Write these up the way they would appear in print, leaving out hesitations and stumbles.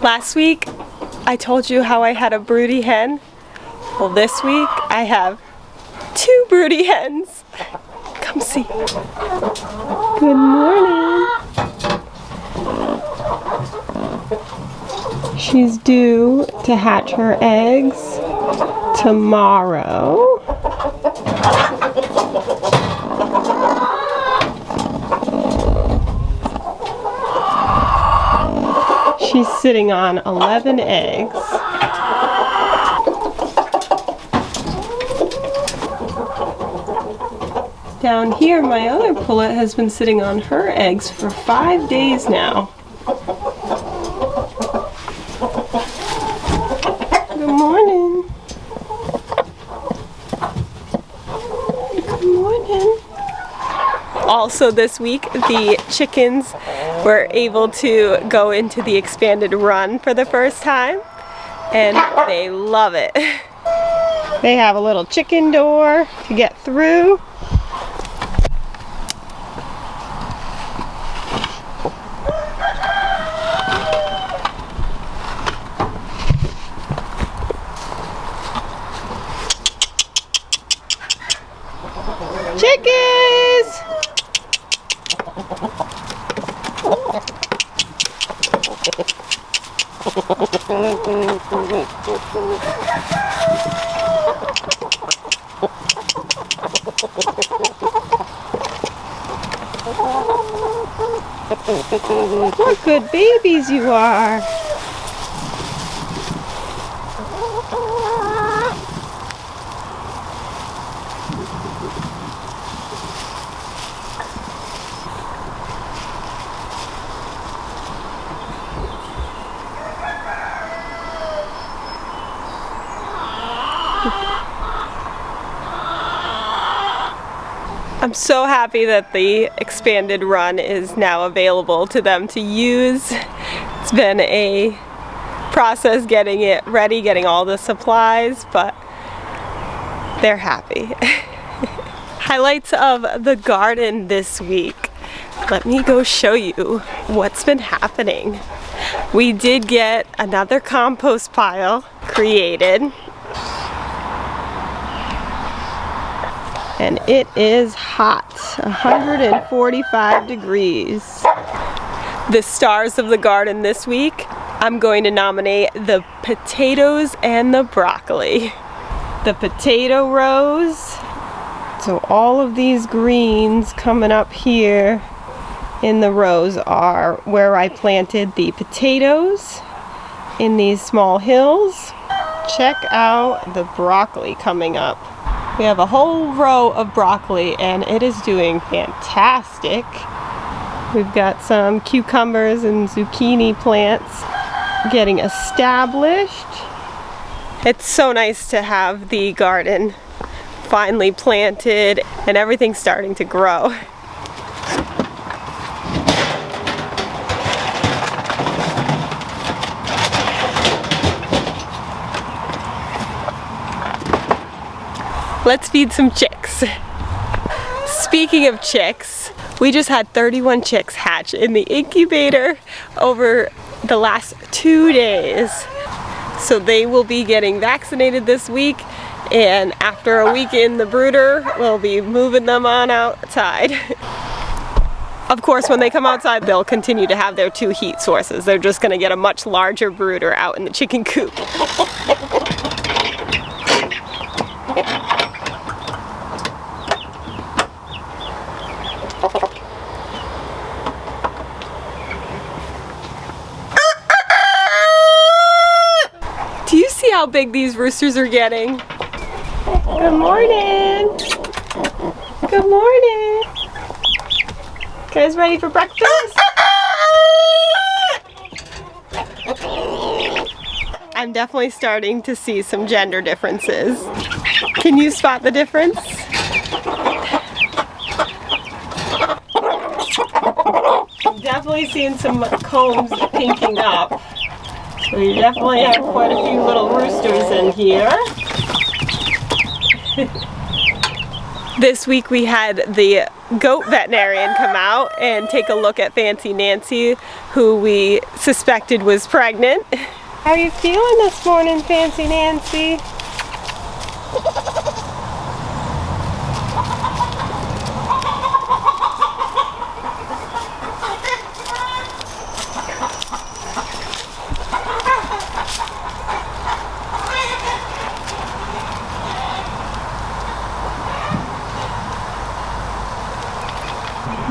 Last week, I told you how I had a broody hen. Well, this week, I have 2 broody hens. Come see. Good morning. She's due to hatch her eggs tomorrow. She's sitting on 11 eggs. Down here, my other pullet has been sitting on her eggs for 5 days now. Good morning. Good morning. Also this week, the chickens were able to go into the expanded run for the first time, and they love it. They have a little chicken door to get through. Chickens! What good babies you are! I'm so happy that the expanded run is now available to them to use. It's been a process getting it ready, getting all the supplies, but they're happy. Highlights of the garden this week. Let me go show you what's been happening. We did get another compost pile created. And it is hot, 145 degrees. The stars of the garden this week, I'm going to nominate the potatoes and the broccoli. The potato rows, so all of these greens coming up here in the rows are where I planted the potatoes in these small hills. Check out the broccoli coming up. We have a whole row of broccoli and it is doing fantastic. We've got some cucumbers and zucchini plants getting established. It's so nice to have the garden finally planted and everything starting to grow. Let's feed some chicks. Speaking of chicks, we just had 31 chicks hatch in the incubator over the last 2 days. So they will be getting vaccinated this week, and after a week in the brooder, we'll be moving them on outside. Of course, when they come outside, they'll continue to have their 2 heat sources. They're just gonna get a much larger brooder out in the chicken coop. Do you see how big these roosters are getting? Good morning. Good morning. You guys ready for breakfast? I'm definitely starting to see some gender differences. Can you spot the difference? I'm definitely seeing some combs pinking up. We definitely have quite a few little roosters in here. This week we had the goat veterinarian come out and take a look at Fancy Nancy, who we suspected was pregnant. How are you feeling this morning, Fancy Nancy?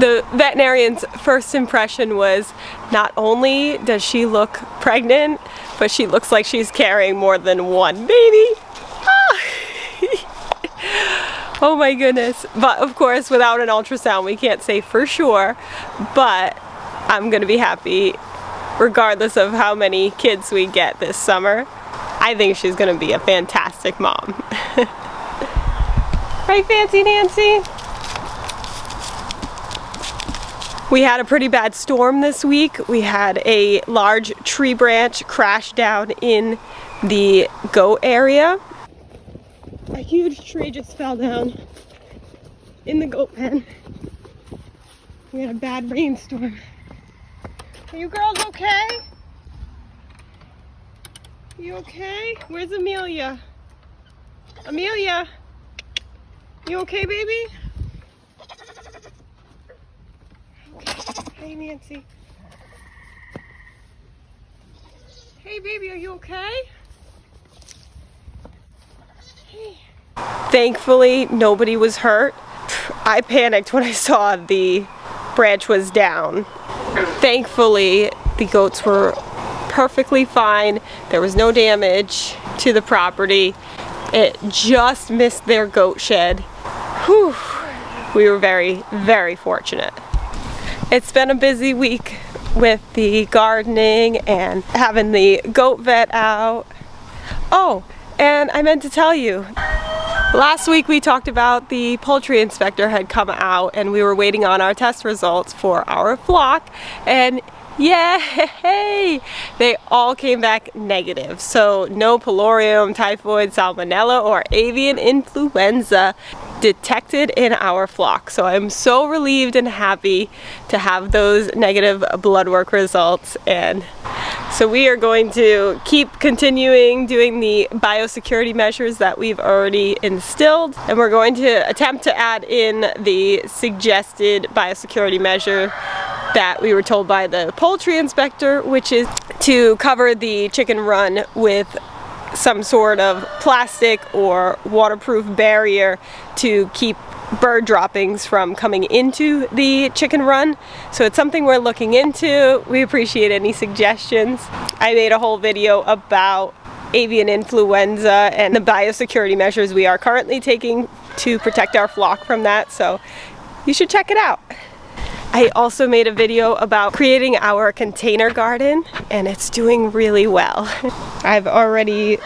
The veterinarian's first impression was not only does she look pregnant, but she looks like she's carrying more than one baby. Ah. Oh my goodness. But of course, without an ultrasound, we can't say for sure, but I'm gonna be happy regardless of how many kids we get this summer. I think she's gonna be a fantastic mom. Right, Fancy Nancy? We had a pretty bad storm this week. We had a large tree branch crash down in the goat area. A huge tree just fell down in the goat pen. We had a bad rainstorm. Are you girls okay? You okay? Where's Amelia? Amelia? You okay, baby? Hey, Nancy. Hey, baby, are you okay? Hey. Thankfully, nobody was hurt. I panicked when I saw the branch was down. Thankfully, the goats were perfectly fine. There was no damage to the property. It just missed their goat shed. Whew. We were very, very fortunate. It's been a busy week with the gardening and having the goat vet out. Oh, and I meant to tell you, last week we talked about the poultry inspector had come out and we were waiting on our test results for our flock, and yay! They all came back negative. So no pylorium, typhoid, salmonella, or avian influenza detected in our flock. So I'm so relieved and happy to have those negative blood work results. And so we are going to keep continuing doing the biosecurity measures that we've already instilled, and we're going to attempt to add in the suggested biosecurity measure that we were told by the poultry inspector, which is to cover the chicken run with some sort of plastic or waterproof barrier to keep bird droppings from coming into the chicken run. So it's something we're looking into. We appreciate any suggestions. I made a whole video about avian influenza and the biosecurity measures we are currently taking to protect our flock from that, so you should check it out. I also made a video about creating our container garden, and it's doing really well. I've already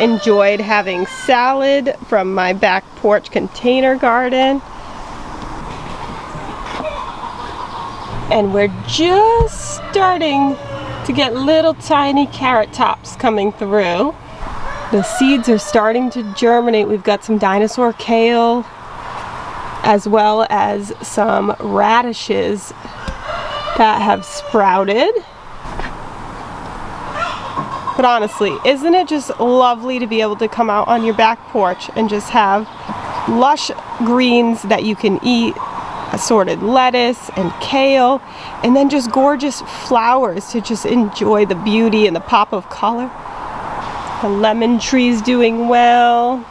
enjoyed having salad from my back porch container garden. And we're just starting to get little tiny carrot tops coming through. The seeds are starting to germinate. We've got some dinosaur kale, as well as some radishes that have sprouted. But honestly, isn't it just lovely to be able to come out on your back porch and just have lush greens that you can eat, assorted lettuce and kale, and then just gorgeous flowers to just enjoy the beauty and the pop of color. The lemon tree's doing well.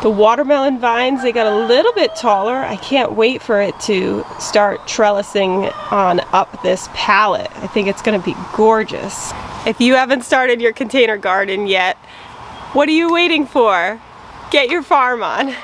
The watermelon vines, they got a little bit taller. I can't wait for it to start trellising on up this pallet. I think it's gonna be gorgeous. If you haven't started your container garden yet, what are you waiting for? Get your farm on. 1, 2,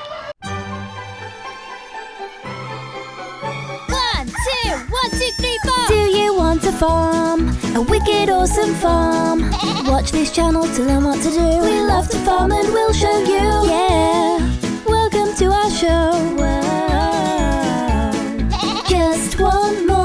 1, 2, 3, 4. Do you want a farm? A wicked awesome farm? Watch this channel to learn what to do. We love to farm and we'll show you. Yeah, welcome to our show. Whoa. Just one more